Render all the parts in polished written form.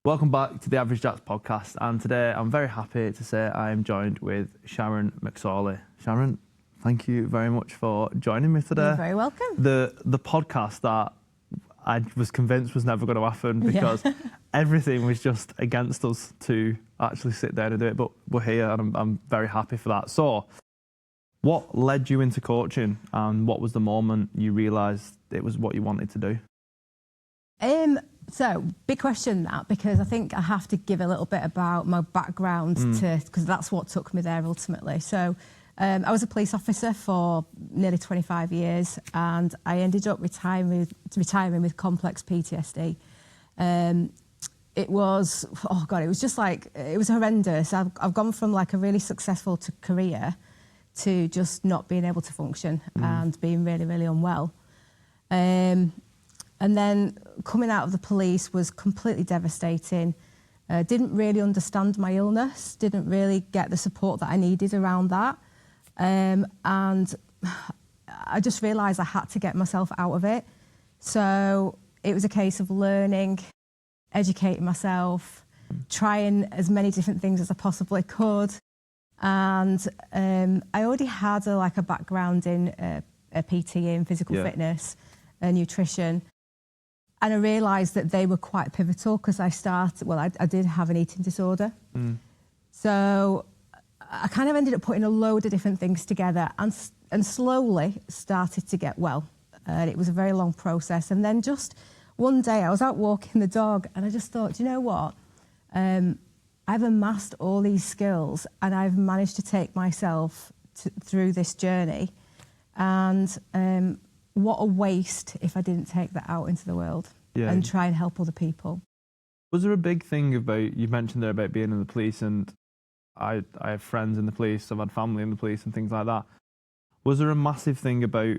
Welcome back to the Average Jacks podcast, and today I'm very happy to say I am joined with Sharon McSorley. Sharon, thank you very much for joining me today. You're very welcome. The podcast that I was convinced was never going to happen because everything was just against us to actually sit down and do it, but we're here and I'm very happy for that. So, what led you into coaching, and what was the moment you realised it was what you wanted to do? So, big question that, because I think I have to give a little bit about my background because that's what took me there ultimately. So, I was a police officer for nearly 25 years and I ended up retiring with complex PTSD. It was, it was just like, it was horrendous. I've gone from like a really successful career to just not being able to function and being really, really unwell. And then coming out of the police was completely devastating. Didn't really understand my illness, didn't really get the support that I needed around that. And I just realised I had to get myself out of it. So it was a case of learning, educating myself, trying as many different things as I possibly could. And I already had a background in a PT in physical fitness, nutrition. And I realised that they were quite pivotal because I did have an eating disorder. So I kind of ended up putting a load of different things together and slowly started to get well. And it was a very long process. And then just one day I was out walking the dog and I just thought, do you know what? I've amassed all these skills and I've managed to take myself through this journey. And what a waste if I didn't take that out into the world and try and help other people. Was there a big thing about, you mentioned there about being in the police, and I have friends in the police, I've had family in the police and things like that. Was there a massive thing about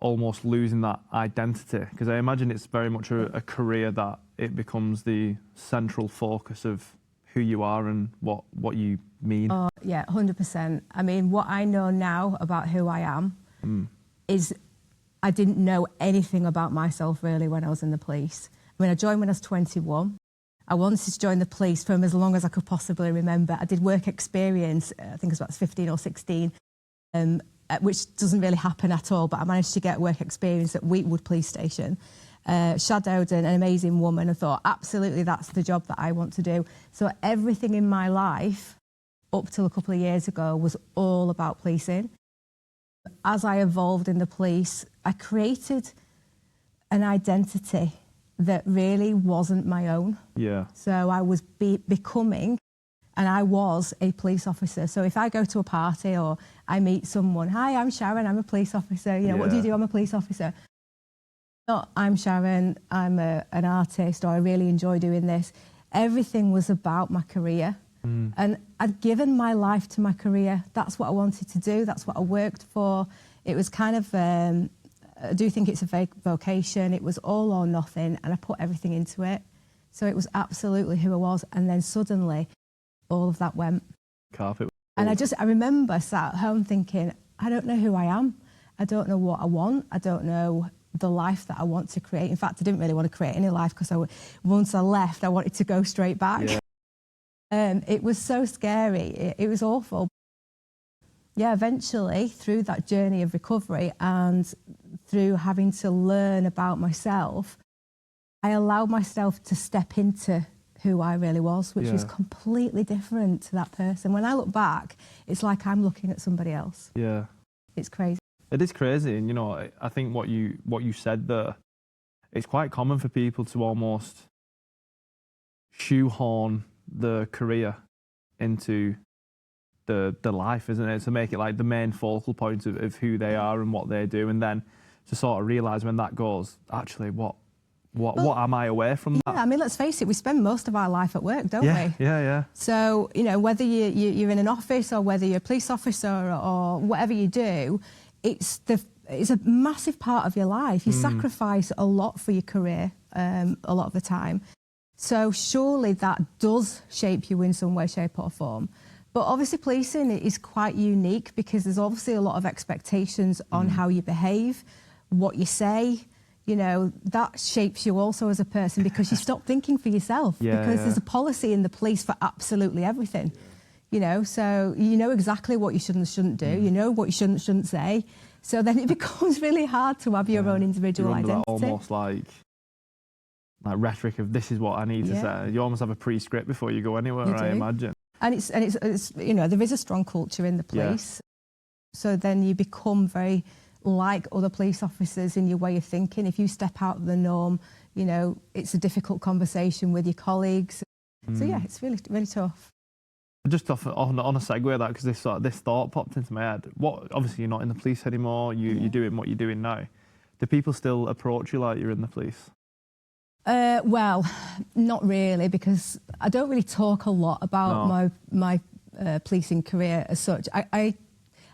almost losing that identity? Because I imagine it's very much a career that it becomes the central focus of who you are and what you mean. Oh, yeah, 100%. I mean, what I know now about who I am is I didn't know anything about myself really when I was in the police. I mean, I joined when I was 21. I wanted to join the police from as long as I could possibly remember. I did work experience, I think it was about 15 or 16, which doesn't really happen at all, but I managed to get work experience at Wheatwood Police Station. Shadowed an amazing woman and thought, absolutely, that's the job that I want to do. So everything in my life, up till a couple of years ago, was all about policing. As I evolved in the police, I created an identity that really wasn't my own. Yeah. So I was becoming, and I was a police officer. So if I go to a party or I meet someone, hi, I'm Sharon, I'm a police officer. You know, what do you do? I'm a police officer. Not, I'm Sharon, I'm an artist, or I really enjoy doing this. Everything was about my career. And I'd given my life to my career. That's what I wanted to do. That's what I worked for. It was kind of, I do think it's a vocation. It was all or nothing, and I put everything into it. So it was absolutely who I was. And then suddenly, all of that went. Carpet. And I remember sat at home thinking, I don't know who I am. I don't know what I want. I don't know the life that I want to create. In fact, I didn't really want to create any life because once I left, I wanted to go straight back. Yeah. It was so scary. It was awful. Yeah, eventually, through that journey of recovery and through having to learn about myself, I allowed myself to step into who I really was, which was completely different to that person. When I look back, it's like I'm looking at somebody else. Yeah. It's crazy. It is crazy, and you know, I think what you said there, it's quite common for people to almost shoehorn the career into the life, isn't it? To make it like the main focal point of who they are and what they do, and then to sort of realise when that goes, actually, what am I away from that? Yeah, I mean, let's face it, we spend most of our life at work, don't we? Yeah. So, you know, whether you're in an office or whether you're a police officer or whatever you do, it's a massive part of your life. You sacrifice a lot for your career a lot of the time. So surely that does shape you in some way, shape or form. But obviously policing is quite unique because there's obviously a lot of expectations on how you behave, what you say, you know, that shapes you also as a person because you stop thinking for yourself. Because there's a policy in the police for absolutely everything. You know, so you know exactly what you should and shouldn't do. You know what you shouldn't say. So then it becomes really hard to have your own individual identity. Almost like rhetoric of this is what I need to say. You almost have a pre-script before you go anywhere, I imagine. And it's you know, there is a strong culture in the police. So then you become very like other police officers in your way of thinking. If you step out of the norm, you know, it's a difficult conversation with your colleagues. So yeah, it's really, really tough. Just on a segue of that, because this thought popped into my head. Obviously you're not in the police anymore. You're doing what you're doing now. Do people still approach you like you're in the police? Well, not really, because I don't really talk a lot about my policing career as such.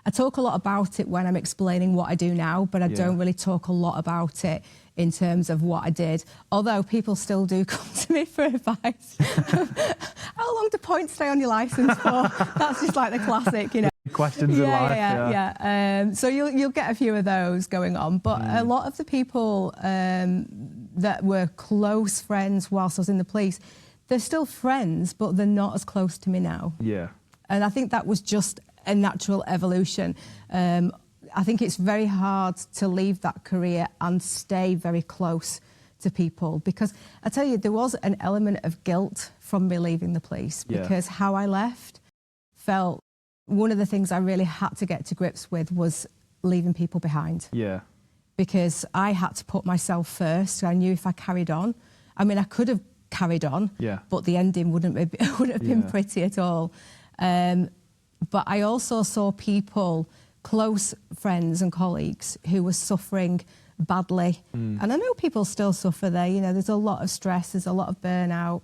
I talk a lot about it when I'm explaining what I do now, but I don't really talk a lot about it in terms of what I did. Although people still do come to me for advice. How long do points stay on your licence for? That's just like the classic, you know. Questions in life. So you'll get a few of those going on, but a lot of the people that were close friends whilst I was in the police, they're still friends, but they're not as close to me now. Yeah. And I think that was just a natural evolution. I think it's very hard to leave that career and stay very close to people, because I tell you, there was an element of guilt from me leaving the police, because how I left felt, one of the things I really had to get to grips with was leaving people behind. Yeah. Because I had to put myself first. I knew if I carried on, I mean, I could have carried on, but the ending wouldn't have been pretty at all. But I also saw people, close friends and colleagues, who were suffering badly. And I know people still suffer there. You know, there's a lot of stress, there's a lot of burnout.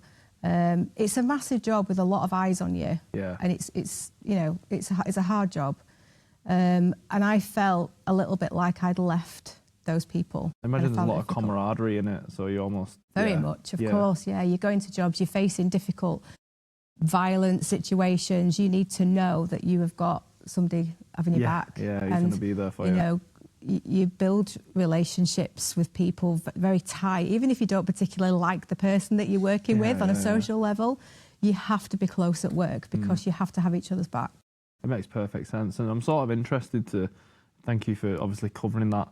It's a massive job with a lot of eyes on you. Yeah. And it's you know, it's a hard job. And I felt a little bit like I'd left those people. I imagine there's a lot of camaraderie in it, so you almost... Very much, of course, You're going to jobs, you're facing difficult, violent situations. You need to know that you have got somebody having your back. Yeah, he's going to be there for you. You know, you build relationships with people very tight. Even if you don't particularly like the person that you're working with on a social level, you have to be close at work because you have to have each other's back. It makes perfect sense. And I'm sort of interested to thank you for obviously covering that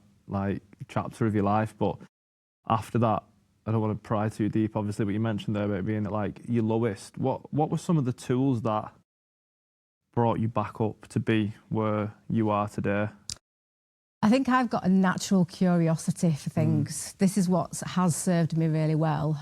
chapter of your life. But after that, I don't want to pry too deep, obviously, but you mentioned there about being at your lowest. What were some of the tools that brought you back up to be where you are today? I think I've got a natural curiosity for things. This is what has served me really well.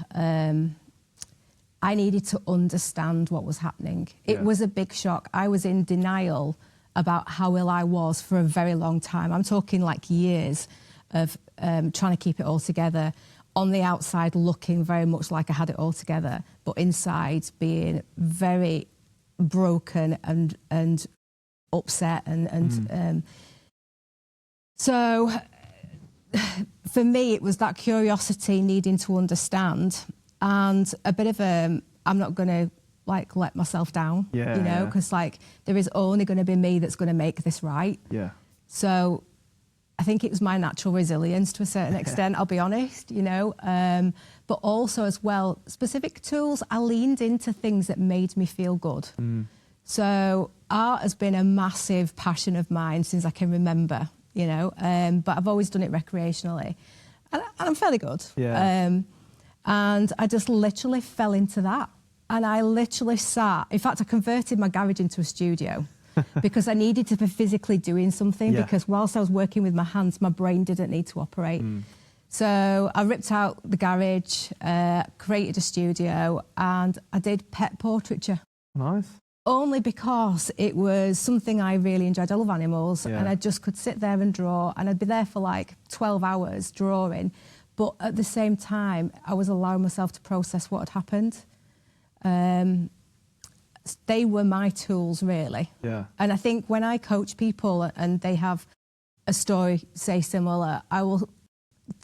I needed to understand what was happening. It was a big shock. I was in denial about how ill I was for a very long time. I'm talking years of trying to keep it all together. On the outside, looking very much like I had it all together, but inside being very broken and upset so for me, it was that curiosity, needing to understand, and a bit of I'm not going to let myself down, you know, because there is only going to be me that's going to make this right. Yeah. So I think it was my natural resilience to a certain extent, I'll be honest, you know, but also as well, specific tools, I leaned into things that made me feel good. So art has been a massive passion of mine since I can remember, you know, but I've always done it recreationally, and I'm fairly good. And I just literally fell into that, and I literally sat, in fact I converted my garage into a studio because I needed to be physically doing something, because whilst I was working with my hands, my brain didn't need to operate. So I ripped out the garage, created a studio, and I did pet portraiture. Nice. Only because it was something I really enjoyed. I love animals, and I just could sit there and draw, and I'd be there for 12 hours drawing. But at the same time, I was allowing myself to process what had happened. They were my tools, really. Yeah. And I think when I coach people and they have a story, say, similar, I will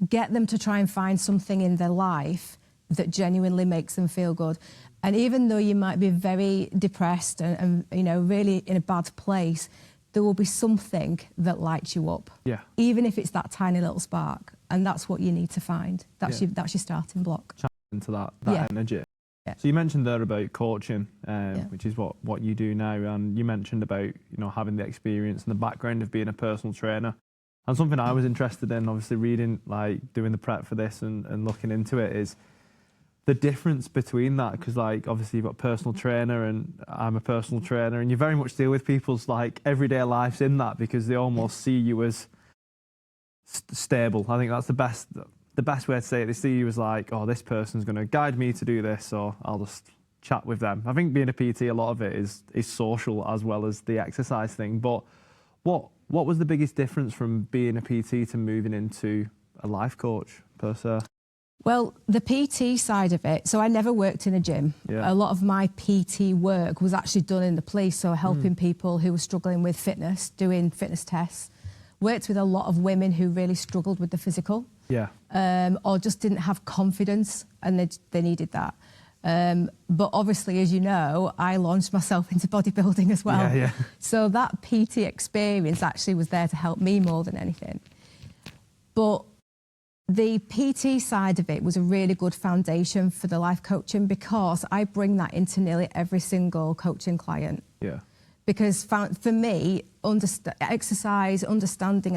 get them to try and find something in their life that genuinely makes them feel good. And even though you might be very depressed and you know, really in a bad place, there will be something that lights you up. Yeah. Even if it's that tiny little spark. And that's what you need to find. That's your starting block. Into that energy. Yeah. So you mentioned there about coaching, Yeah. which is what you do now, and you mentioned about having the experience and the background of being a personal trainer. And something I was interested in, obviously reading, like doing the prep for this and looking into it, is the difference between that, because like obviously you've got personal trainer and I'm a personal trainer, and you very much deal with people's like everyday lives in that, because they almost see you as stable. I think that's the best way to say it. They see you as like, oh, this person's going to guide me to do this, or I'll just chat with them. I think being a PT, a lot of it is social as well as the exercise thing. But what was the biggest difference from being a PT to moving into a life coach per se? Well, the PT side of it, so I never worked in a gym. Yeah. A lot of my PT work was actually done in the police, so helping people who were struggling with fitness, doing fitness tests. Worked with a lot of women who really struggled with the physical. Yeah. Or just didn't have confidence, and they needed that. But obviously, as you know, I launched myself into bodybuilding as well. Yeah. So that PT experience actually was there to help me more than anything. But the PT side of it was a really good foundation for the life coaching, because I bring that into nearly every single coaching client. Yeah. Because for me, exercise, understanding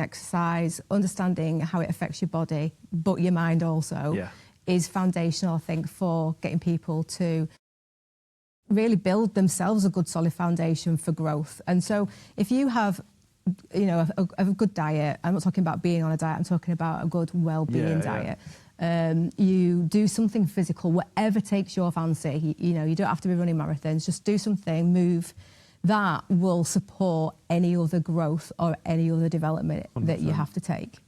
how it affects your body, but your mind also, is foundational, I think, for getting people to really build themselves a good solid foundation for growth. And so if you have a good diet, I'm not talking about being on a diet, I'm talking about a good well-being diet. You do something physical, whatever takes your fancy. You don't have to be running marathons, just do something, move. That will support any other growth or any other development 100%. That you have to take.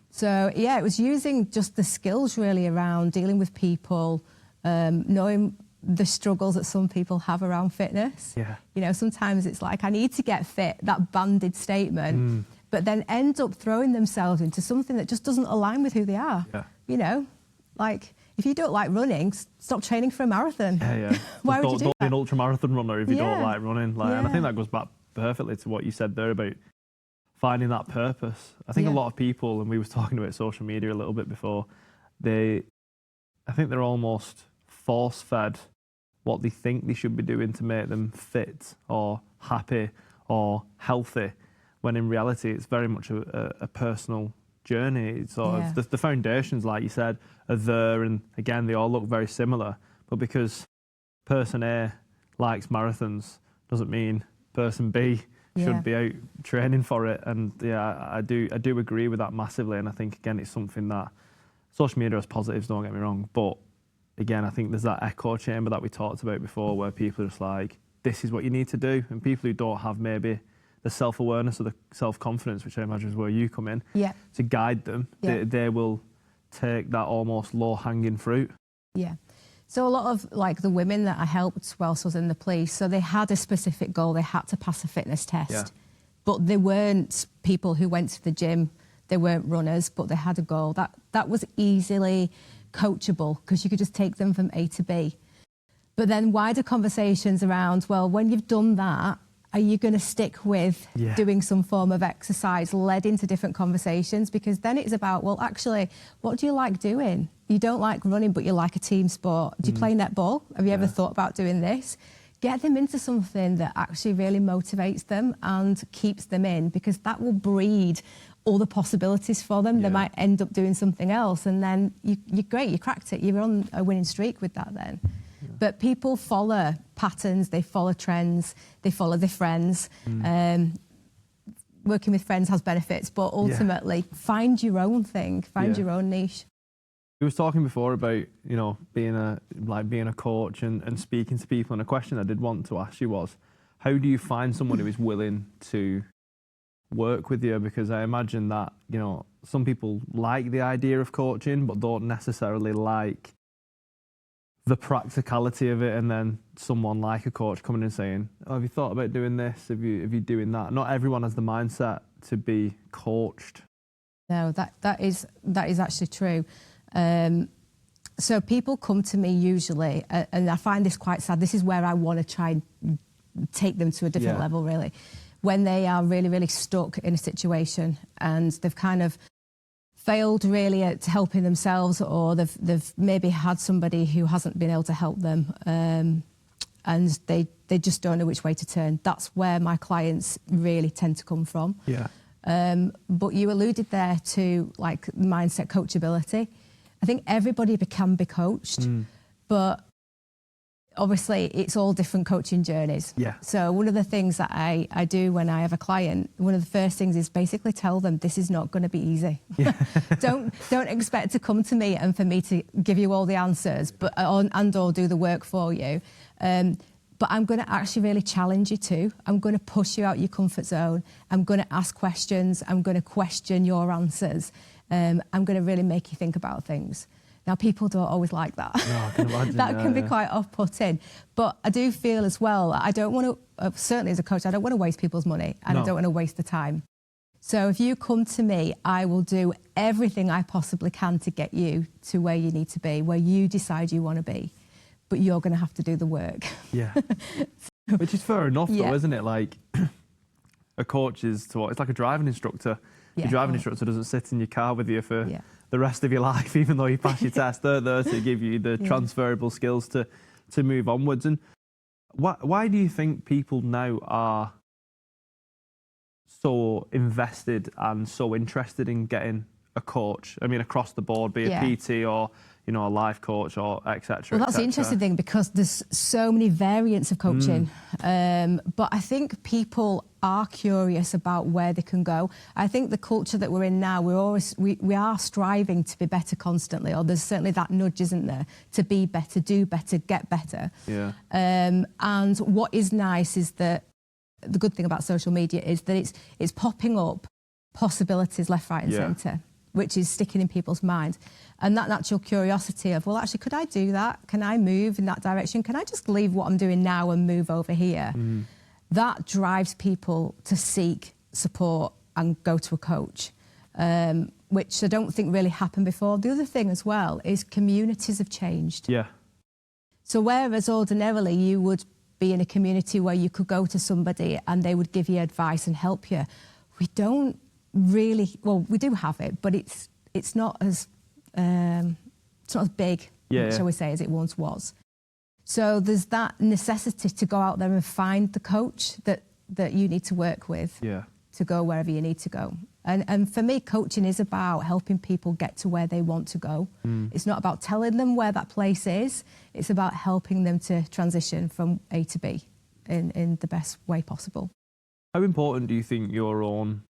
So, it was using just the skills really around dealing with people, knowing the struggles that some people have around fitness. Yeah. Sometimes it's like, I need to get fit, that banded statement, but then end up throwing themselves into something that just doesn't align with who they are. Yeah. Like, if you don't like running, stop training for a marathon. Yeah. Why would you do Don't be that? an ultra-marathon runner if you don't like running. And I think that goes back perfectly to what you said there about finding that purpose. I think a lot of people, and we were talking about social media a little bit before, I think they're almost force-fed what they think they should be doing to make them fit or happy or healthy, when in reality it's very much a personal journey. It's sort of the foundations, like you said, are there, and again they all look very similar, but because person A likes marathons doesn't mean person B should be out training for it. And I do agree with that massively, and I think again it's something that social media has positives, don't get me wrong, but again I think there's that echo chamber that we talked about before, where people are just like, this is what you need to do, and people who don't have maybe the self-awareness or the self-confidence, which I imagine is where you come in, to guide them, they will take that almost low-hanging fruit. Yeah. So a lot of like the women that I helped whilst I was in the police, so they had a specific goal, they had to pass a fitness test, but they weren't people who went to the gym, they weren't runners, but they had a goal. That was easily coachable, because you could just take them from A to B. But then wider conversations around, well, when you've done that, are you going to stick with doing some form of exercise, led into different conversations? Because then it's about, well, actually, what do you like doing? You don't like running, but you like a team sport. Do you play netball? Have you ever thought about doing this? Get them into something that actually really motivates them and keeps them in, because that will breed all the possibilities for them. They might end up doing something else, and then you're great, you cracked it. You're on a winning streak with that then. But people follow patterns, they follow trends, they follow their friends. Working with friends has benefits, but ultimately find your own thing, find your own niche. We was talking before about, being a coach and speaking to people, and a question I did want to ask you was, how do you find someone who is willing to work with you? Because I imagine that, some people like the idea of coaching but don't necessarily like the practicality of it, and then someone like a coach coming in and saying, oh, have you thought about doing this? Have you doing that? Not everyone has the mindset to be coached. No, that is actually true. So people come to me usually, and I find this quite sad. This is where I want to try and take them to a different level, really. when they are really, really stuck in a situation and they've kind of failed really at helping themselves, or they've maybe had somebody who hasn't been able to help them, and they just don't know which way to turn. That's where my clients really tend to come from. Yeah. But you alluded there to like mindset coachability. I think everybody can be coached, but obviously it's all different coaching journeys. Yeah. So one of the things that I do when I have a client, one of the first things is basically tell them this is not going to be easy. Yeah. Don't expect to come to me and for me to give you all the answers, but or do the work for you. But I'm going to actually really challenge you too. I'm going to push you out your comfort zone. I'm going to ask questions. I'm going to question your answers. I'm going to really make you think about things. Now, people don't always like that. No, I can imagine. That can be quite off-putting. But I do feel as well, I don't want to, certainly as a coach, I don't want to waste people's money and I don't want to waste the time. So if you come to me, I will do everything I possibly can to get you to where you need to be, where you decide you want to be. But you're going to have to do the work. Yeah. Which is fair enough, though, isn't it? Like, a coach is it's like a driving instructor. Your driving instructor doesn't sit in your car with you for the rest of your life, even though you pass your test. They're there to give you the transferable skills to move onwards. And why do you think people now are so invested and so interested in getting a coach? I mean, across the board, be it PT or a life coach or etc. Well, that's the interesting thing, because there's so many variants of coaching. But I think people are curious about where they can go. I think the culture that we're in now, we are striving to be better constantly, or there's certainly that nudge, isn't there, to be better, do better, get better. Yeah. And what is nice is that the good thing about social media is that it's popping up possibilities left, right and centre, which is sticking in people's minds. And that natural curiosity of, well, actually, could I do that? Can I move in that direction? Can I just leave what I'm doing now and move over here? That drives people to seek support and go to a coach, which I don't think really happened before. The other thing as well is communities have changed. Yeah. So whereas ordinarily you would be in a community where you could go to somebody and they would give you advice and help you, we don't really, well, we do have it, but it's not as big, shall we say, as it once was. So there's that necessity to go out there and find the coach that you need to work with to go wherever you need to go. And for me, coaching is about helping people get to where they want to go. It's not about telling them where that place is. It's about helping them to transition from A to B in the best way possible. How important do you think your own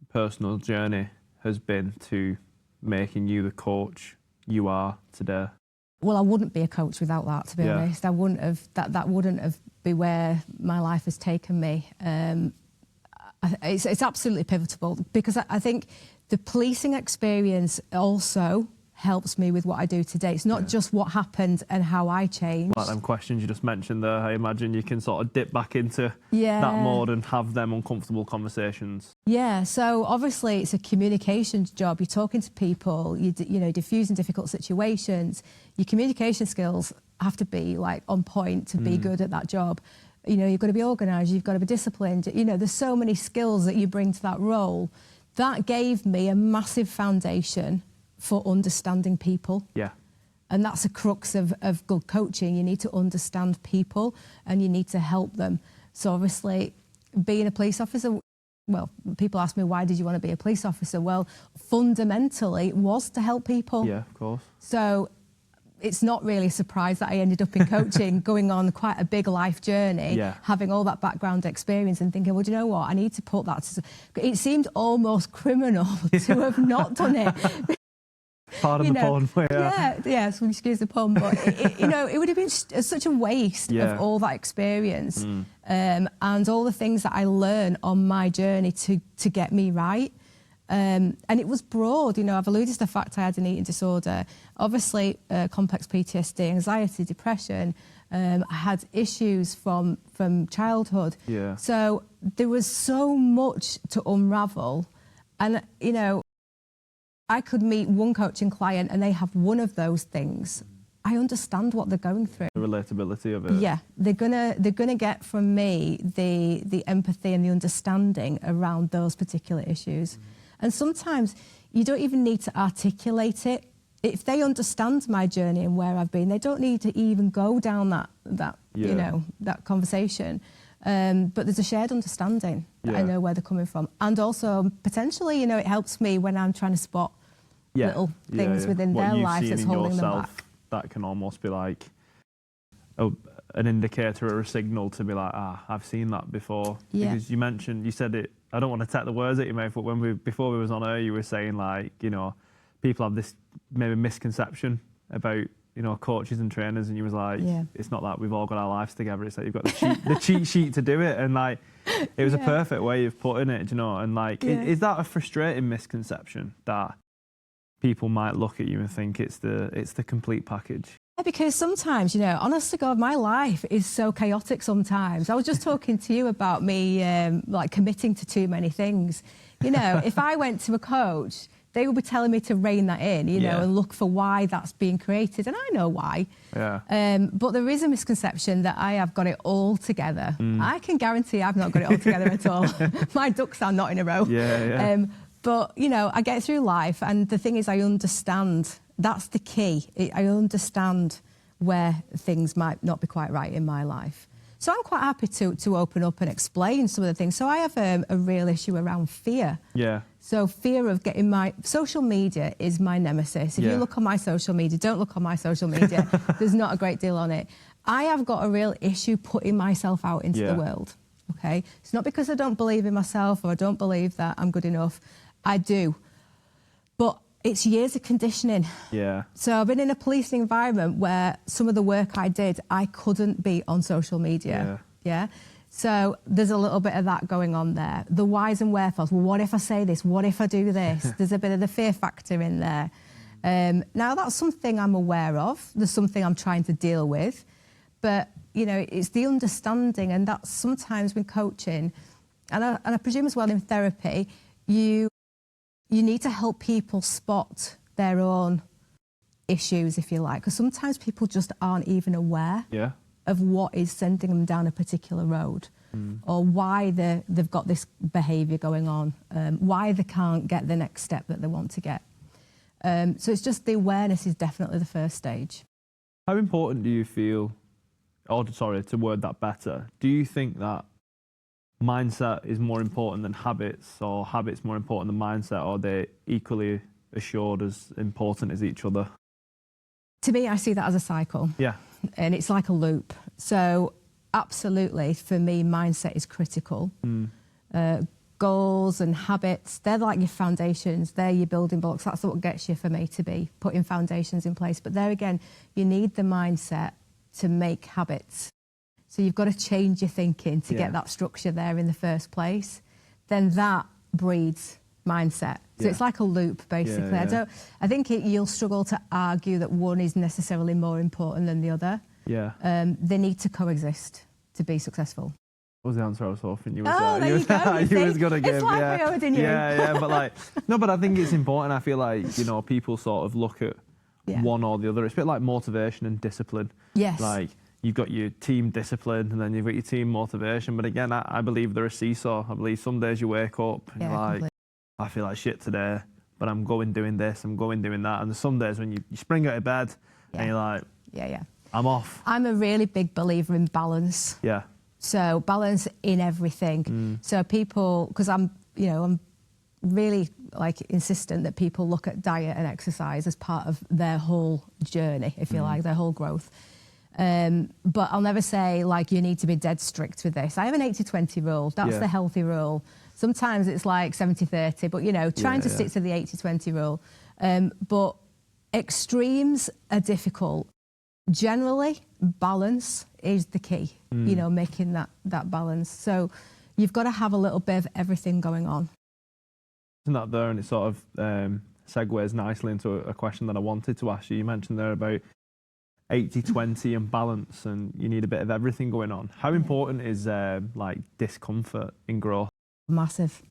personal journey has been to making you the coach you are today? Well, I wouldn't be a coach without that, to be honest. I wouldn't have, that wouldn't have been where my life has taken me. It's absolutely pivotal, because I think the policing experience also helps me with what I do today. It's not just what happened and how I changed. Like them questions you just mentioned there, I imagine you can sort of dip back into that mode and have them uncomfortable conversations. Yeah, so obviously it's a communications job. You're talking to people, you know, diffusing difficult situations. Your communication skills have to be like on point to be good at that job. You know, you've got to be organised, you've got to be disciplined. You know, there's so many skills that you bring to that role. That gave me a massive foundation for understanding people. Yeah. And that's a crux of good coaching. You need to understand people and you need to help them. So obviously, being a police officer, well, people ask me, why did you want to be a police officer? Well, fundamentally, it was to help people. Yeah, of course. So it's not really a surprise that I ended up in coaching, going on quite a big life journey, having all that background experience and thinking, well, do you know what? I need to put that to... It seemed almost criminal to have not done it. Pardon the pun. So excuse the pun, but it would have been such a waste of all that experience and all the things that I learned on my journey to get me right. And it was broad. You know, I've alluded to the fact I had an eating disorder, obviously complex PTSD, anxiety, depression. I had issues from childhood. Yeah. So there was so much to unravel, and you know, I could meet one coaching client and they have one of those things, I understand what they're going through. The relatability of it. Yeah, they're gonna get from me the empathy and the understanding around those particular issues. And sometimes you don't even need to articulate it. If they understand my journey and where I've been, they don't need to even go down that Yeah. you know, that conversation. But there's a shared understanding that I know where they're coming from, and also potentially, you know, it helps me when I'm trying to spot little things within what their you've life seen that's in holding them yourself, back. that can almost be like an indicator or a signal to be like, I've seen that before. Yeah. Because you said it, I don't want to take the words out your mouth, but before we was on air, you were saying like, you know, people have this maybe misconception about, you know, coaches and trainers, and you was like, it's not that we've all got our lives together, it's that you've got the cheat sheet to do it, and like, it was a perfect way of putting it, you know, and like, is that a frustrating misconception that people might look at you and think it's the complete package? Yeah, because sometimes, you know, honest to God, my life is so chaotic sometimes. I was just talking to you about me, like, committing to too many things. You know, if I went to a coach, they would be telling me to rein that in, you know, and look for why that's being created. And I know why. Yeah. But there is a misconception that I have got it all together. I can guarantee I've not got it all together at all. My ducks are not in a row. But, you know, I get through life, and the thing is, I understand. That's the key. I understand where things might not be quite right in my life. So I'm quite happy to open up and explain some of the things. So I have a real issue around fear. Yeah. So fear of getting social media is my nemesis. If you look on my social media, don't look on my social media. There's not a great deal on it. I have got a real issue putting myself out into the world. Okay. It's not because I don't believe in myself or I don't believe that I'm good enough. I do. But it's years of conditioning. Yeah. So I've been in a policing environment where some of the work I did, I couldn't be on social media. Yeah. So there's a little bit of that going on there. The whys and wherefores. Well, what if I say this? What if I do this? There's a bit of the fear factor in there. Now, that's something I'm aware of. There's something I'm trying to deal with. But, you know, it's the understanding, and that's sometimes when coaching, and I presume as well in therapy, you need to help people spot their own issues, if you like, because sometimes people just aren't even aware of what is sending them down a particular road, or why they've got this behaviour going on, why they can't get the next step that they want to get. So it's just the awareness is definitely the first stage. How important do you feel, or sorry, to word that better, do you think that mindset is more important than habits, or habits more important than mindset, or are they equally assured as important as each other? To me, I see that as a cycle. Yeah. And it's like a loop. So absolutely, for me, mindset is critical. Goals and habits, they're like your foundations. They're your building blocks. That's what gets you, for me, to be putting foundations in place. But there again, you need the mindset to make habits. So you've got to change your thinking to get that structure there in the first place. Then that breeds mindset. So it's like a loop, basically. I think you'll struggle to argue that one is necessarily more important than the other. They need to coexist to be successful. What was the answer I was hoping you was you was gonna give? It's like I owed in you. But like, no, but I think it's important. I feel like, you know, people sort of look at one or the other. It's a bit like motivation and discipline. Yes. Like, you've got your team discipline and then you've got your team motivation. But again, I believe they're a seesaw. I believe some days you wake up and you're like, completely. I feel like shit today, but I'm going doing this, I'm going doing that. And there's some days when you spring out of bed and you're like, I'm off. I'm a really big believer in balance. Yeah. So balance in everything. So people, because I'm really like insistent that people look at diet and exercise as part of their whole journey, if you like, their whole growth. But I'll never say, like, you need to be dead strict with this. I have an 80-20 rule. That's the healthy rule. Sometimes it's like 70-30, but, you know, trying to stick to the 80-20 rule. But extremes are difficult. Generally, balance is the key, you know, making that balance. So you've got to have a little bit of everything going on. Isn't that there? And it sort of segues nicely into a question that I wanted to ask you. You mentioned there about 80-20 and balance, and you need a bit of everything going on. How important is like discomfort in growth? Massive.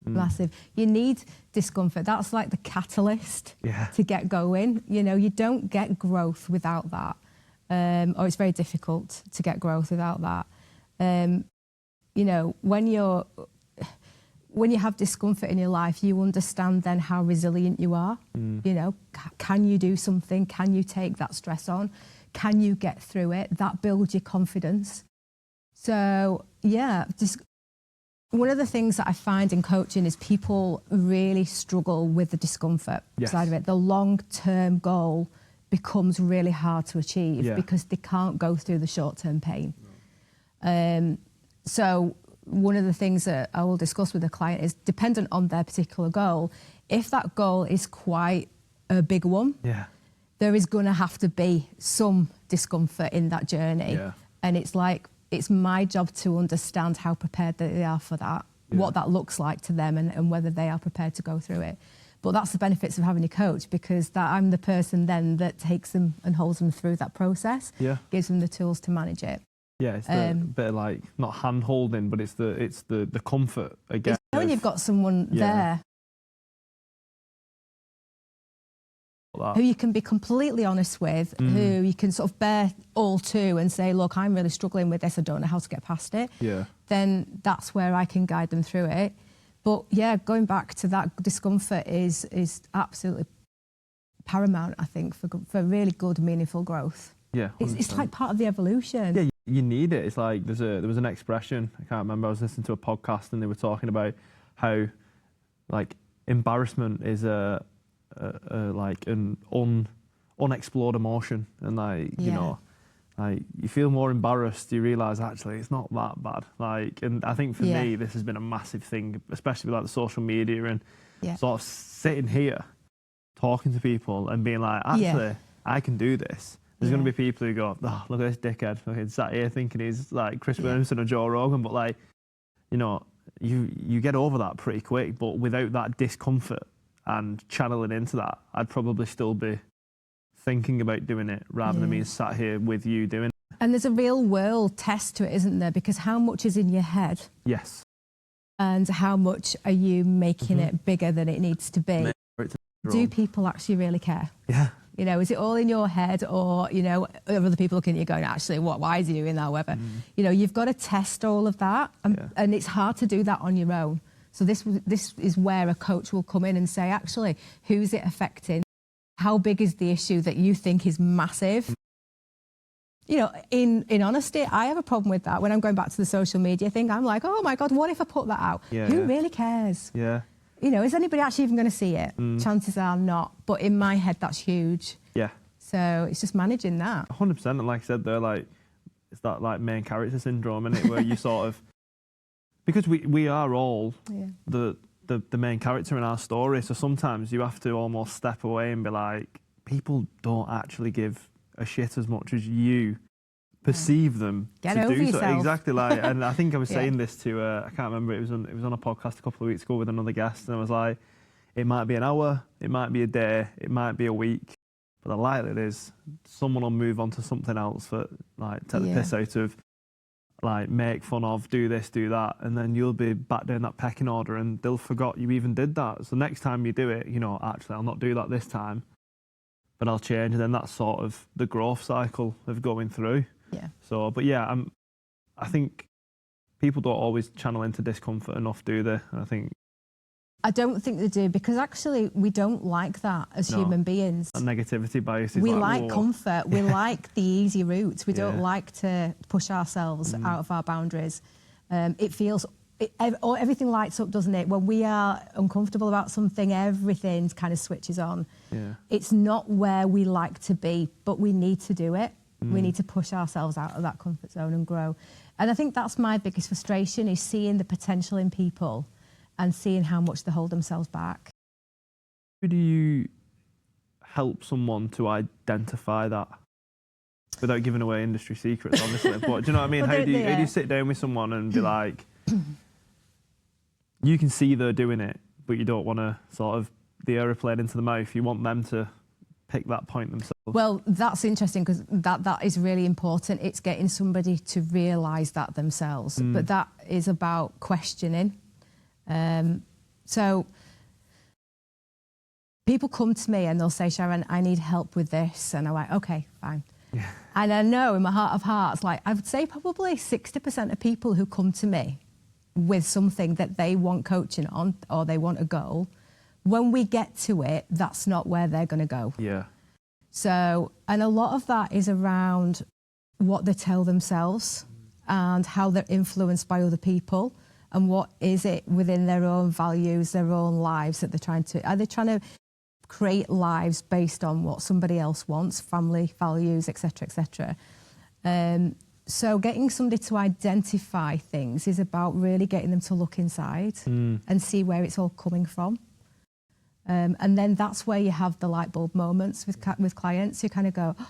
Massive. You need discomfort. That's like the catalyst Yeah. to get going. You know, you don't get growth without that. Or it's very difficult to get growth without that. You know, when you have discomfort in your life, you understand then how resilient you are. You know, can you do something? Can you take that stress on? Can you get through it? That builds your confidence. So, yeah, just one of the things that I find in coaching is people really struggle with the discomfort side of it. The long-term goal becomes really hard to achieve because they can't go through the short-term pain. So one of the things that I will discuss with a client is, dependent on their particular goal, if that goal is quite a big one, there is going to have to be some discomfort in that journey. And it's like, it's my job to understand how prepared they are for that, what that looks like to them, and whether they are prepared to go through it. But that's the benefits of having a coach, because I'm the person then that takes them and holds them through that process, gives them the tools to manage it. Yeah, it's the bit of like, not hand holding, but it's the comfort again. It's knowing you've got someone there who you can be completely honest with, who you can sort of bear all to and say, look, I'm really struggling with this, I don't know how to get past it. Then that's where I can guide them through it. But yeah, going back to that, discomfort is absolutely paramount, I think, for really good, meaningful growth. Yeah, it's like part of the evolution. Yeah, you need it. It's like there was an expression, I can't remember, I was listening to a podcast and they were talking about how like embarrassment is like an unexplored emotion, and like you know, like you feel more embarrassed, you realise actually it's not that bad. Like, and I think for me this has been a massive thing, especially with like the social media and sort of sitting here talking to people and being like, actually I can do this. There's going to be people who go, oh, look at this dickhead fucking sat here thinking he's like Chris Williamson or Joe Rogan, but like, you know, you get over that pretty quick. But without that discomfort and channeling into that, I'd probably still be thinking about doing it rather than being sat here with you doing it. And there's a real world test to it, isn't there? Because how much is in your head? Yes. And how much are you making it bigger than it needs to be? Do people actually really care? Yeah. You know, is it all in your head, or, you know, are other people looking at you going, actually, why is he doing that, whatever? You know, you've got to test all of that, and it's hard to do that on your own. So this is where a coach will come in and say, actually, who's it affecting? How big is the issue that you think is massive? You know, in honesty, I have a problem with that. When I'm going back to the social media thing, I'm like, oh my God, what if I put that out? Who really cares? You know, is anybody actually even going to see it? Chances are not. But in my head, that's huge. Yeah. So it's just managing that. 100%. And like I said there, like, it's that like main character syndrome, isn't it? Where you sort of, because we are all the main character in our story. So sometimes you have to almost step away and be like, people don't actually give a shit as much as you perceive them Get to over do yourself. so. Exactly. Like, and I think I was saying this to I can't remember, it was on a podcast a couple of weeks ago with another guest, and I was like, it might be an hour, it might be a day, it might be a week, but the likelihood is someone will move on to something else for like take the piss out of, like make fun of, do this, do that, and then you'll be back down that pecking order and they'll forgot you even did that. So next time you do it, you know, actually I'll not do that this time, but I'll change. And then that's sort of the growth cycle of going through. So, but yeah, I think people don't always channel into discomfort enough, do they? And I don't think they do, because actually we don't like that as human beings. That negativity bias is we like comfort. We like the easy route. We don't Yeah. like to push ourselves out of our boundaries. It feels, everything lights up, doesn't it? When we are uncomfortable about something, everything kind of switches on. Yeah. It's not where we like to be, but we need to do it. We need to push ourselves out of that comfort zone and grow. And I think that's my biggest frustration, is seeing the potential in people and seeing how much they hold themselves back. How do you help someone to identify that? Without giving away industry secrets, obviously. But do you know what I mean? Well, how do you sit down with someone and be like, you can see they're doing it, but you don't want to sort of the aeroplane into the mouth. You want them to pick that point themselves. Well, that's interesting, because that is really important. It's getting somebody to realise that themselves. But that is about questioning. So people come to me and they'll say, Sharon, I need help with this. And I'm like, okay, fine. Yeah. And I know in my heart of hearts, like I would say probably 60% of people who come to me with something that they want coaching on or they want a goal, when we get to it, that's not where they're going to go. Yeah. So, and a lot of that is around what they tell themselves and how they're influenced by other people and what is it within their own values, their own lives that they're trying to, are they trying to create lives based on what somebody else wants, family, values, etc., etc. So getting somebody to identify things is about really getting them to look inside and see where it's all coming from. And then that's where you have the light bulb moments with clients. You kind of go, oh,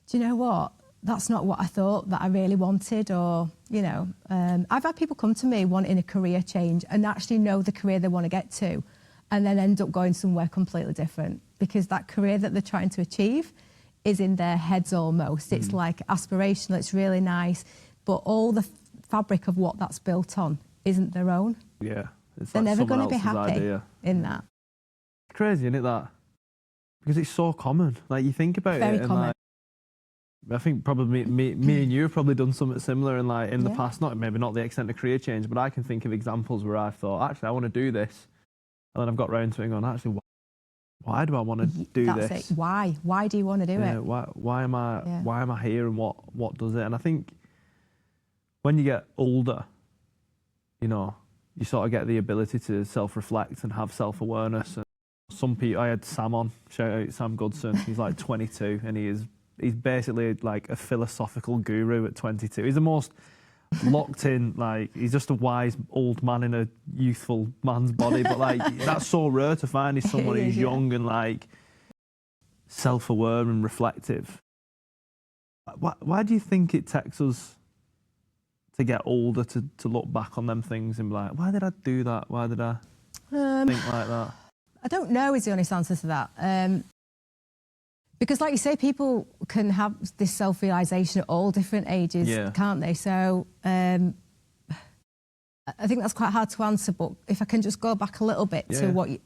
do you know what? That's not what I thought that I really wanted. Or, you know, I've had people come to me wanting a career change and actually know the career they want to get to and then end up going somewhere completely different because that career that they're trying to achieve is in their heads almost. It's like aspirational, it's really nice, but all the fabric of what that's built on isn't their own. Yeah. It's they're like never going to be someone else's happy idea. in that. It's crazy, isn't it, that? Because it's so common. Like, you think about Very it and common. like, I think probably me and you have probably done something similar in like in the past, maybe not the extent of career change, but I can think of examples where I've thought, actually, I want to do this. And then I've got round to it and gone, actually, why do I want to do That's this? it. Why? Why do you want to do it? Why am I here and what does it? And I think when you get older, you know, you sort of get the ability to self-reflect and have self-awareness. And some people, I had Sam on, shout out Sam Goodson. He's like 22 and he's basically like a philosophical guru at 22. He's the most locked in, like, he's just a wise old man in a youthful man's body, but like that's so rare to find is someone who's young and like self-aware and reflective. Why do you think it takes us to get older to look back on them things and be like, why did I do that? Why did I think like that? I don't know is the honest answer to that. Because like you say, people can have this self-realisation at all different ages, can't they? So I think that's quite hard to answer, but if I can just go back a little bit to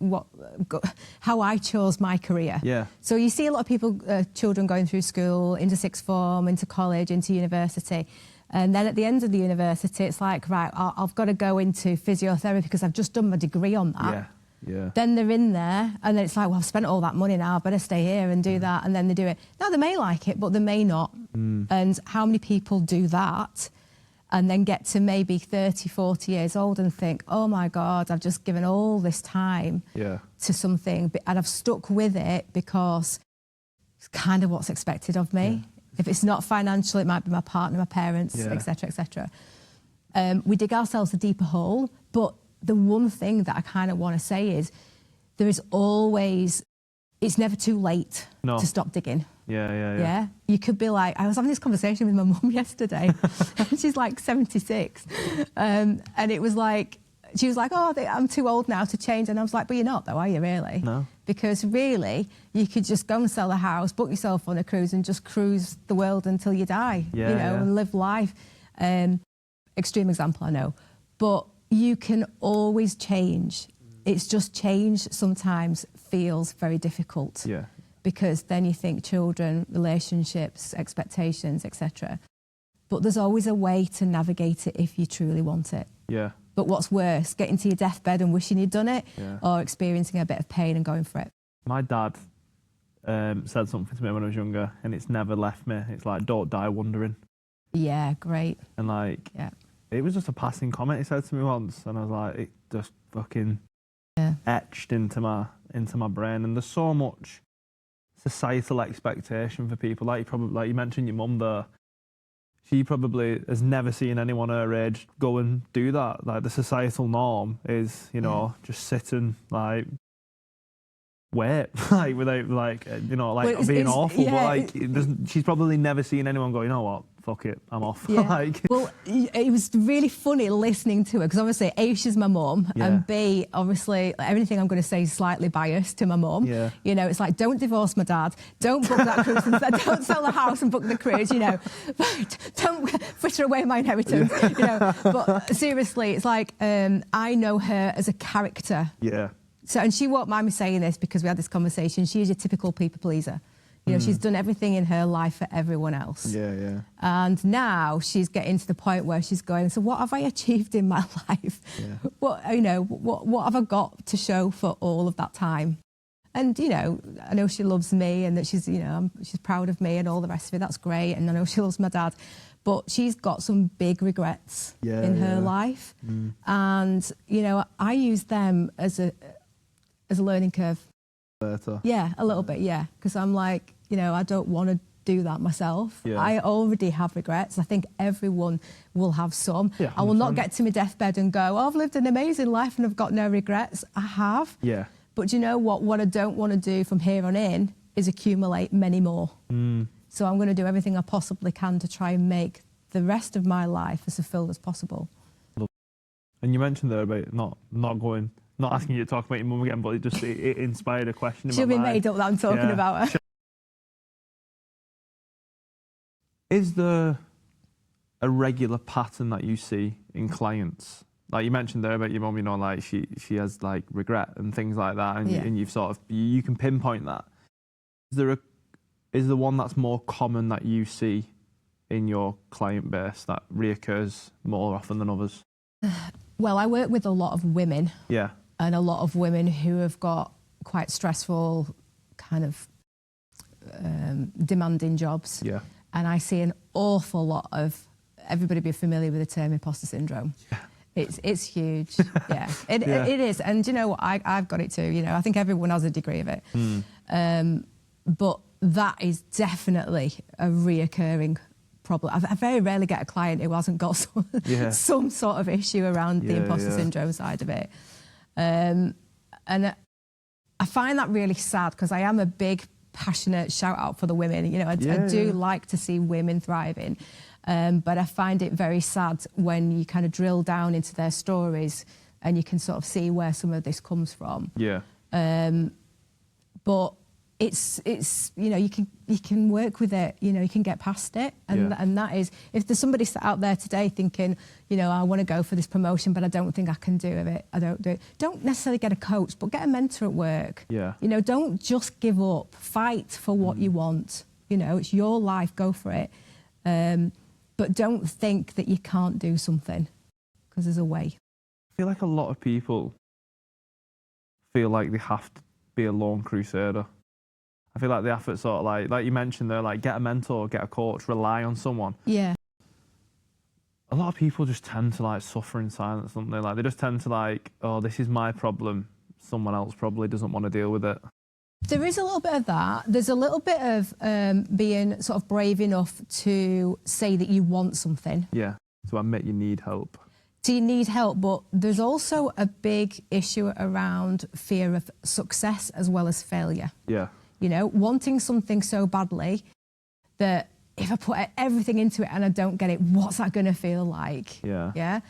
how I chose my career. Yeah. So you see a lot of people, children going through school, into sixth form, into college, into university. And then at the end of the university, it's like, right, I've got to go into physiotherapy because I've just done my degree on that. Yeah. Yeah. Then they're in there and then it's like, well, I've spent all that money now, I better stay here and do that. And then they do it. Now, they may like it, but they may not. And how many people do that and then get to maybe 30, 40 years old and think, oh, my God, I've just given all this time to something and I've stuck with it because it's kind of what's expected of me. Yeah. If it's not financial, it might be my partner, my parents, etc., etc. We dig ourselves a deeper hole, but the one thing that I kind of want to say is there is always, it's never too late to stop digging. Yeah. You could be like, I was having this conversation with my mum yesterday. She's like 76. And it was like, she was like, oh, I'm too old now to change. And I was like, but you're not though, are you really? No. Because really, you could just go and sell a house, book yourself on a cruise and just cruise the world until you die, and live life. Extreme example, I know. But you can always change. It's just change sometimes feels very difficult. Yeah. Because then you think children, relationships, expectations, etc. But there's always a way to navigate it if you truly want it. Yeah. But what's worse, getting to your deathbed and wishing you'd done it, or experiencing a bit of pain and going for it? My dad said something to me when I was younger, and it's never left me. It's like, don't die wondering. Yeah, great. And like, it was just a passing comment he said to me once, and I was like, it just fucking etched into my brain. And there's so much societal expectation for people. Like you mentioned your mum there. She probably has never seen anyone her age go and do that. Like the societal norm is, just sit and like wait, like without like being awful. But like she's probably never seen anyone go, you know what? Fuck it, I'm off. Yeah. Well, it was really funny listening to her because obviously A, she's my mum, and B, obviously everything I'm going to say is slightly biased to my mum. Yeah. It's like, don't divorce my dad, don't book that cruise, don't sell the house and book the cruise. Don't throw away my inheritance. You know, but seriously, it's like I know her as a character. Yeah. So, and she won't mind me saying this because we had this conversation. She's your typical people pleaser. You know, she's done everything in her life for everyone else. Yeah, yeah. And now she's getting to the point where she's going, so what have I achieved in my life? Yeah. What have I got to show for all of that time? And, you know, I know she loves me and that she's, you know, she's proud of me and all the rest of it. That's great. And I know she loves my dad. But she's got some big regrets in her life. And, you know, I use them as a learning curve. Better. Yeah, a little bit, yeah. Because I'm like, you know, I don't want to do that myself. Yeah. I already have regrets. I think everyone will have some. Yeah, I will not get to my deathbed and go, oh, I've lived an amazing life and I've got no regrets. I have. Yeah. But you know what? What I don't want to do from here on in is accumulate many more. So I'm going to do everything I possibly can to try and make the rest of my life as fulfilled as possible. And you mentioned there about not asking you to talk about your mum again, but it inspired a question in She'll my be mind. made up that I'm talking about her. Is there a regular pattern that you see in clients? Like you mentioned there about your mum, you know, like she has like regret and things like that, and, and you've sort of, you can pinpoint that. Is there one that's more common that you see in your client base that reoccurs more often than others? Well, I work with a lot of women. Yeah. And a lot of women who have got quite stressful, kind of demanding jobs. Yeah. And I see an awful lot of, everybody be familiar with the term imposter syndrome. Yeah. It's huge. Yeah. It is. And you know what, I've got it too. You know, I think everyone has a degree of it. But that is definitely a reoccurring problem. I very rarely get a client who hasn't got some sort of issue around the imposter syndrome side of it. And I find that really sad because I am a big, passionate shout out for the women. You know, I do like to see women thriving. But I find it very sad when you kind of drill down into their stories and you can sort of see where some of this comes from. Yeah. But it's you know, you can work with it, you know, you can get past it, and that is, if there's somebody sat out there today thinking, you know, I want to go for this promotion but I don't think I can do it, don't necessarily get a coach, but get a mentor at work. You know, don't just give up, fight for what you want. You know, it's your life, go for it, but don't think that you can't do something, because there's a way. I feel like a lot of people feel like they have to be a lone crusader. I feel like the effort sort of like you mentioned there, like get a mentor, get a coach, rely on someone. Yeah. A lot of people just tend to like suffer in silence, don't they? Like they just tend to like, oh, this is my problem. Someone else probably doesn't want to deal with it. There is a little bit of that. There's a little bit of being sort of brave enough to say that you want something. Yeah. To admit you need help. So you need help, but there's also a big issue around fear of success as well as failure. Yeah. You know, wanting something so badly that if I put everything into it and I don't get it, what's that going to feel like? Yeah. Yeah.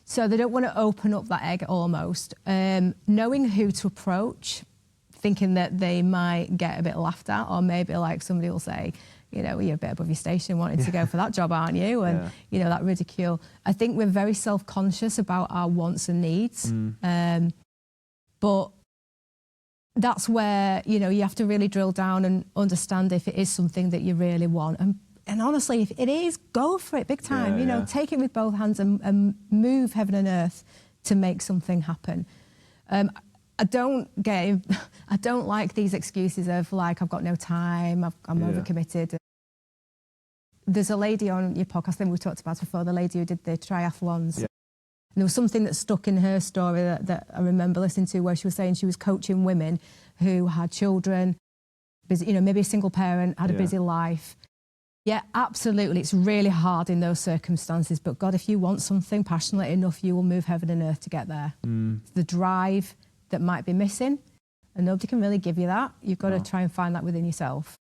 So they don't want to open up that egg almost. Knowing who to approach, thinking that they might get a bit laughed at, or maybe like somebody will say, you know, you're a bit above your station wanting to go for that job, aren't you? And, you know, that ridicule. I think we're very self-conscious about our wants and needs. But that's where, you know, you have to really drill down and understand if it is something that you really want. And honestly, if it is, go for it big time. You know, take it with both hands and move heaven and earth to make something happen. I don't like these excuses of like, I've got no time, I'm overcommitted. There's a lady on your podcast, I think we've talked about before, the lady who did the triathlons. Yeah. And there was something that stuck in her story that I remember listening to, where she was saying she was coaching women who had children, busy, you know, maybe a single parent, had a busy life. Yeah, absolutely. It's really hard in those circumstances. But God, if you want something passionately enough, you will move heaven and earth to get there. It's the drive that might be missing, and nobody can really give you that. You've got to try and find that within yourself.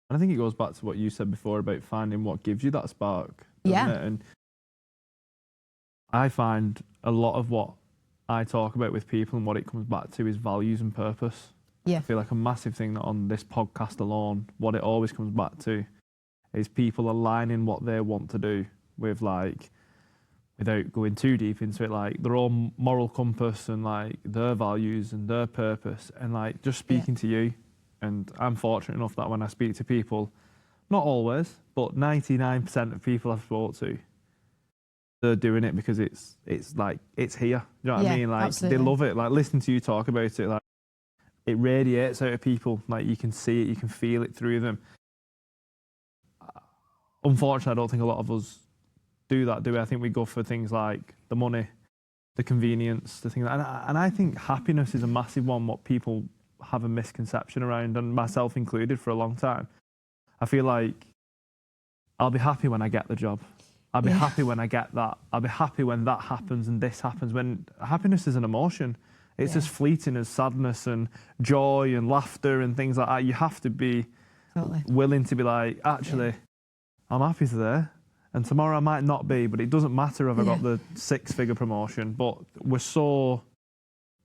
And I think it goes back to what you said before about finding what gives you that spark. Yeah. It? And I find a lot of what I talk about with people and what it comes back to is values and purpose. Yeah. I feel like a massive thing that on this podcast alone, what it always comes back to is people aligning what they want to do with like, without going too deep into it, like their own moral compass and like their values and their purpose, and like just speaking to you. And I'm fortunate enough that when I speak to people, not always, but 99% of people I've spoke to, they're doing it because it's like, it's here. You know what I mean? Like absolutely. they love it. Like listening to you talk about it, like it radiates out of people. Like you can see it, you can feel it through them. Unfortunately, I don't think a lot of us do that, do we? I think we go for things like the money, the convenience, the things. And I think happiness is a massive one, what people have a misconception around, and myself included for a long time. I feel like I'll be happy when I get the job. I'll be happy when I get that. I'll be happy when that happens and this happens. When happiness is an emotion. It's as fleeting as sadness and joy and laughter and things like that. You have to be willing to be like, actually, I'm happy today. And tomorrow I might not be, but it doesn't matter if I got the 6-figure promotion. But we're so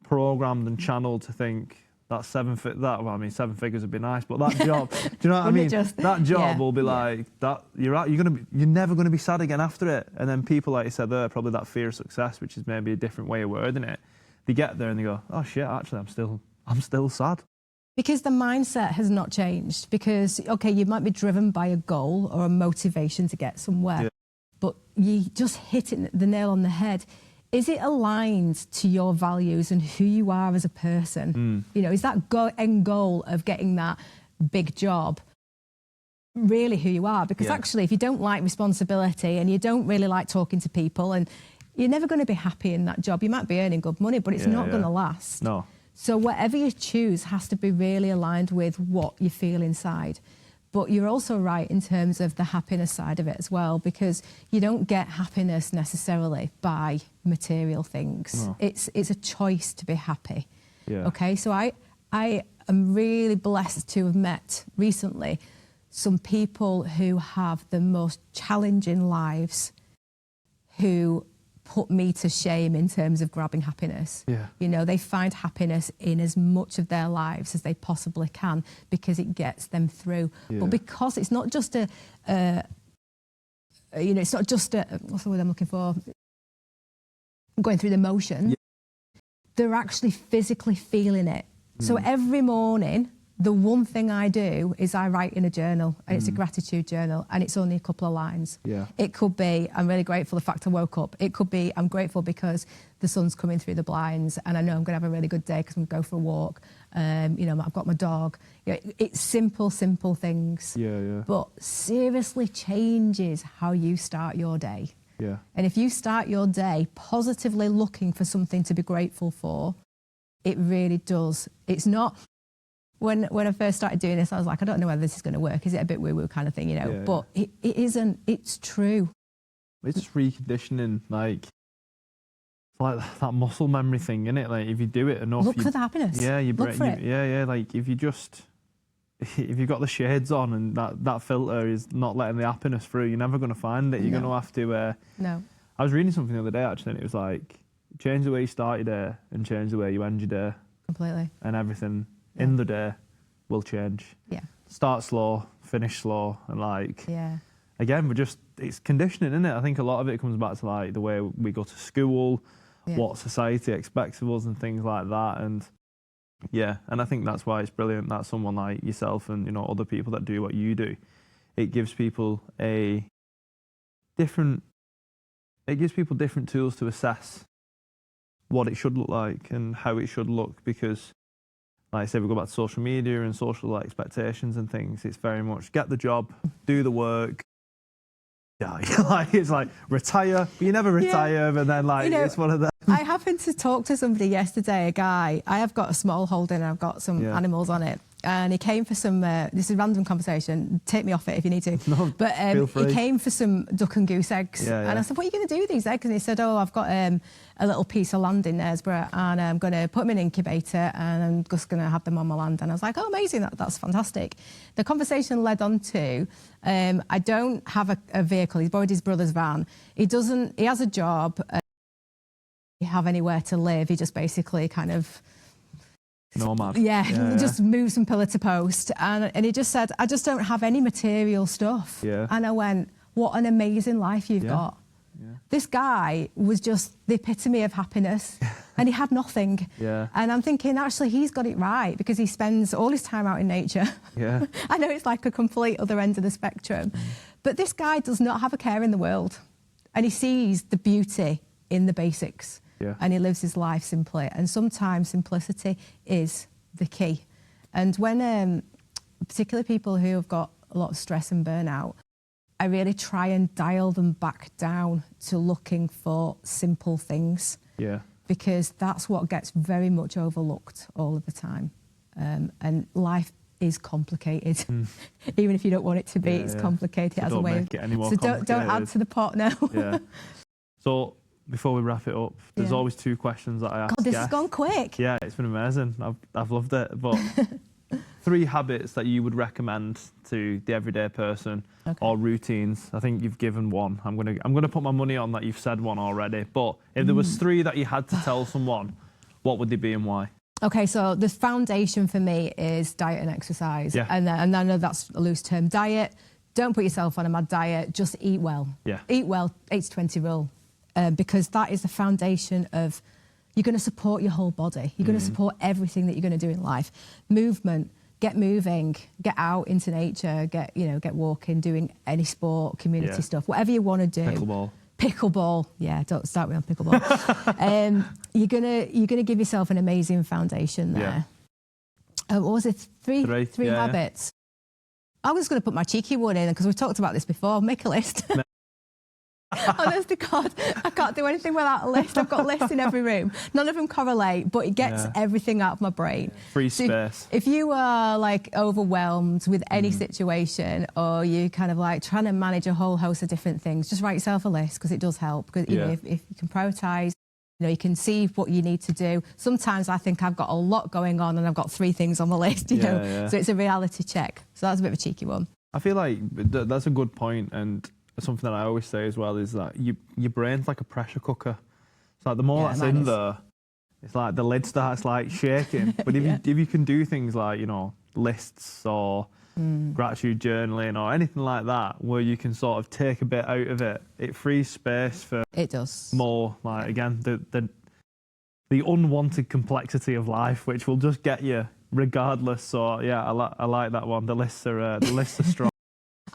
programmed and channeled to think that 7 figures would be nice, but that job, do you know what I mean? That job will be like that. You're never going to be sad again after it. And then people, like you said there, probably that fear of success, which is maybe a different way of wording it. They get there and they go, oh shit, actually, I'm still sad. Because the mindset has not changed. Because, okay, you might be driven by a goal or a motivation to get somewhere, but you just hit the nail on the head. Is it aligned to your values and who you are as a person? You know, is that end goal of getting that big job really who you are? Because actually, if you don't like responsibility and you don't really like talking to people, and you're never going to be happy in that job. You might be earning good money, but it's not going to last. No. So whatever you choose has to be really aligned with what you feel inside. But you're also right in terms of the happiness side of it as well, because you don't get happiness necessarily by material things. No. It's a choice to be happy. Yeah. Okay, so I am really blessed to have met recently some people who have the most challenging lives, who put me to shame in terms of grabbing happiness. Yeah. You know, they find happiness in as much of their lives as they possibly can because it gets them through. Yeah. But because it's not just it's not just what's the word I'm looking for? Going through the motion. Yeah. They're actually physically feeling it. So every morning, the one thing I do is I write in a journal, and it's a gratitude journal, and it's only a couple of lines. Yeah. It could be, I'm really grateful the fact I woke up. It could be, I'm grateful because the sun's coming through the blinds and I know I'm going to have a really good day because I'm going to go for a walk. You know, I've got my dog. You know, it's simple things. Yeah. But seriously changes how you start your day. Yeah. And if you start your day positively looking for something to be grateful for, it really does. It's not... When I first started doing this, I was like, I don't know whether this is going to work. Is it a bit woo-woo kind of thing, you know? Yeah, but it isn't. It's true. It's just reconditioning, like that muscle memory thing, innit? Like if you do it enough, look for the happiness. Yeah, Like if you've got the shades on and that filter is not letting the happiness through, you're never going to find it. You're going to have to. No. I was reading something the other day actually, and it was like change the way you start your day and change the way you end your day. Completely. And everything. In the day will change. Yeah. Start slow, finish slow, and again, it's conditioning, isn't it? I think a lot of it comes back to like the way we go to school, what society expects of us and things like that. And and I think that's why it's brilliant that someone like yourself and, you know, other people that do what you do, it gives people different tools to assess what it should look like and how it should look, because like I said, we go back to social media and social expectations and things. It's very much get the job, do the work. Yeah, it's like retire, but you never retire. But then it's one of them. I happened to talk to somebody yesterday, a guy. I have got a small holding and I've got some animals on it. And he came for some, this is a random conversation, take me off it if you need to. No, but he came for some duck and goose eggs. Yeah. And I said, what are you going to do with these eggs? And he said, oh, I've got a little piece of land in Knaresborough and I'm going to put them in an incubator and I'm just going to have them on my land. And I was like, oh, amazing, that's fantastic. The conversation led on to, I don't have a vehicle. He's borrowed his brother's van. He has a job. He have anywhere to live. He just basically kind of... Nomad. Just moves from pillar to post. And he just said, I just don't have any material stuff. Yeah. And I went, what an amazing life you've got. Yeah. This guy was just the epitome of happiness and he had nothing. Yeah. And I'm thinking, actually, he's got it right because he spends all his time out in nature. Yeah. I know it's like a complete other end of the spectrum, but this guy does not have a care in the world and he sees the beauty in the basics and he lives his life simply. And sometimes simplicity is the key. And when, particularly people who have got a lot of stress and burnout, I really try and dial them back down to looking for simple things. Yeah. Because that's what gets very much overlooked all of the time. And life is complicated. Even if you don't want it to be, it's complicated as a way of... So don't add to the pot now. Yeah. So before we wrap it up, there's always 2 questions that I ask. God, this has gone quick. Yeah, it's been amazing. I've loved it. But 3 habits that you would recommend to the everyday person or routines. I think you've given 1. I'm gonna put my money on that you've said 1 already. But if there was 3 that you had to tell someone, what would they be and why? Okay, so the foundation for me is diet and exercise. Yeah. And I know that's a loose term. Diet, don't put yourself on a mad diet, just eat well. Yeah. Eat well, 80-20 rule. Because that is the foundation of, you're going to support your whole body. You're going to support everything that you're going to do in life. Movement, get moving, get out into nature, get walking, doing any sport, community stuff, whatever you want to do. Pickleball, yeah, don't start me on pickleball. You're gonna give yourself an amazing foundation there. What was it? Three habits. I was going to put my cheeky one in because we've talked about this before. Make a list. Honest to God, I can't do anything without a list. I've got lists in every room. None of them correlate, but it gets everything out of my brain. Free space. If you are like overwhelmed with any situation, or you kind of like trying to manage a whole host of different things, just write yourself a list because it does help. Because you know, if you can prioritise, you know, you can see what you need to do. Sometimes I think I've got a lot going on and I've got 3 things on the list, you know. So it's a reality check. So that's a bit of a cheeky one. I feel like that's a good point, and something that I always say as well is that your brain's like a pressure cooker. It's like the more that's in there, it's like the lid starts like shaking. But if you can do things like, you know, lists or gratitude journaling or anything like that, where you can sort of take a bit out of it, it frees space for more, like, again, the unwanted complexity of life, which will just get you regardless. So yeah, I like that one. The lists are strong.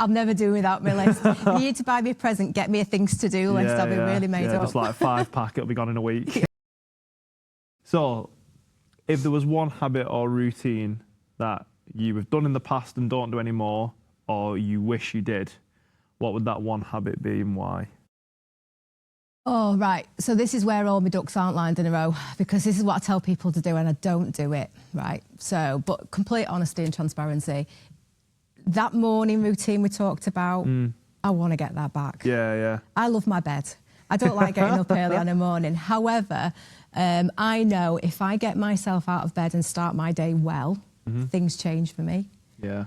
I'll never do without my list. If you need to buy me a present, get me a things to do list. I'll be really made up. Just like 5-pack, it'll be gone in a week. So, if there was one habit or routine that you have done in the past and don't do anymore, or you wish you did, what would that one habit be and why? Oh, right. So this is where all my ducks aren't lined in a row, because this is what I tell people to do and I don't do it, right? So, but complete honesty and transparency. That morning routine we talked about, I want to get that back. Yeah. I love my bed. I don't like getting up early on a morning. However, I know if I get myself out of bed and start my day well, things change for me. Yeah.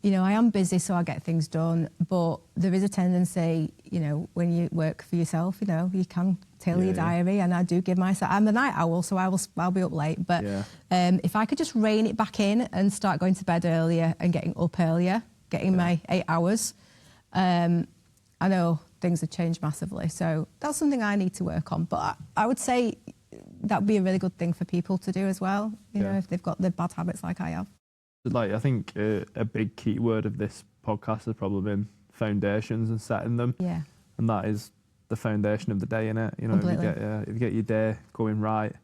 You know, I am busy, so I get things done, but there is a tendency, you know, when you work for yourself, you know, you can tailor your diary, and I do give myself, I'm a night owl, so I'll be up late, but if I could just rein it back in and start going to bed earlier and getting up earlier, getting my 8 hours, I know things have changed massively, so that's something I need to work on. But I would say that would be a really good thing for people to do as well, you know, if they've got the bad habits like I have. Like, I think a big key word of this podcast has probably been foundations and setting them. Yeah. And that is the foundation of the day, innit? You know, if you get your day going right.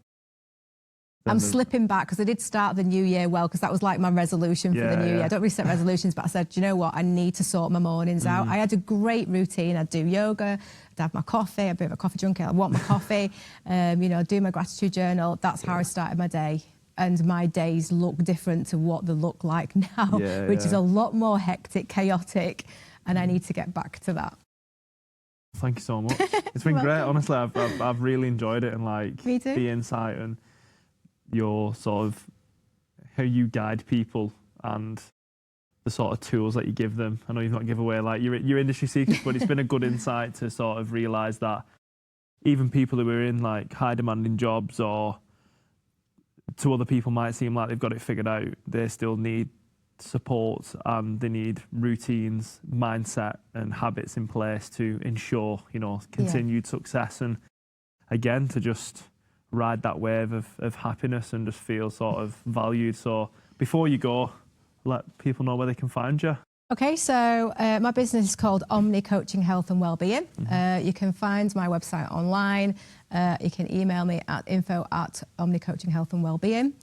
I'm slipping back because I did start the new year well, because that was like my resolution for the new year. I don't really set resolutions, but I said, do you know what? I need to sort my mornings out. I had a great routine. I'd do yoga, I'd have my coffee, I'd be a coffee junkie, I'd want my coffee, you know, do my gratitude journal. That's how I started my day. And my days look different to what they look like now, which is a lot more hectic, chaotic, and I need to get back to that. Thank you so much. It's been great, honestly. I've really enjoyed it, and like the insight and your sort of how you guide people and the sort of tools that you give them. I know you've not give away like your industry secrets, but it's been a good insight to sort of realise that even people who are in like high demanding jobs, or to other people might seem like they've got it figured out, they still need support, and they need routines, mindset and habits in place to ensure, continued success, and again, to just ride that wave of happiness and just feel sort of valued. So before you go, let people know where they can find you. Okay, so my business is called Omni Coaching Health and Wellbeing. You can find my website online. You can email me at info@Omni Coaching Health and Wellbeing.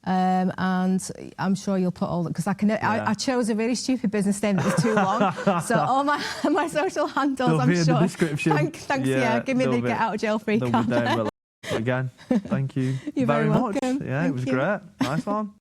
And I'm sure you'll put all that, because I chose a really stupid business name that was too long. So all my social handles, They'll I'm be in sure. the description. Thanks, give me the get out of jail free card. Again, thank you You're very much. welcome. Yeah, Thank it was you. great. Nice one.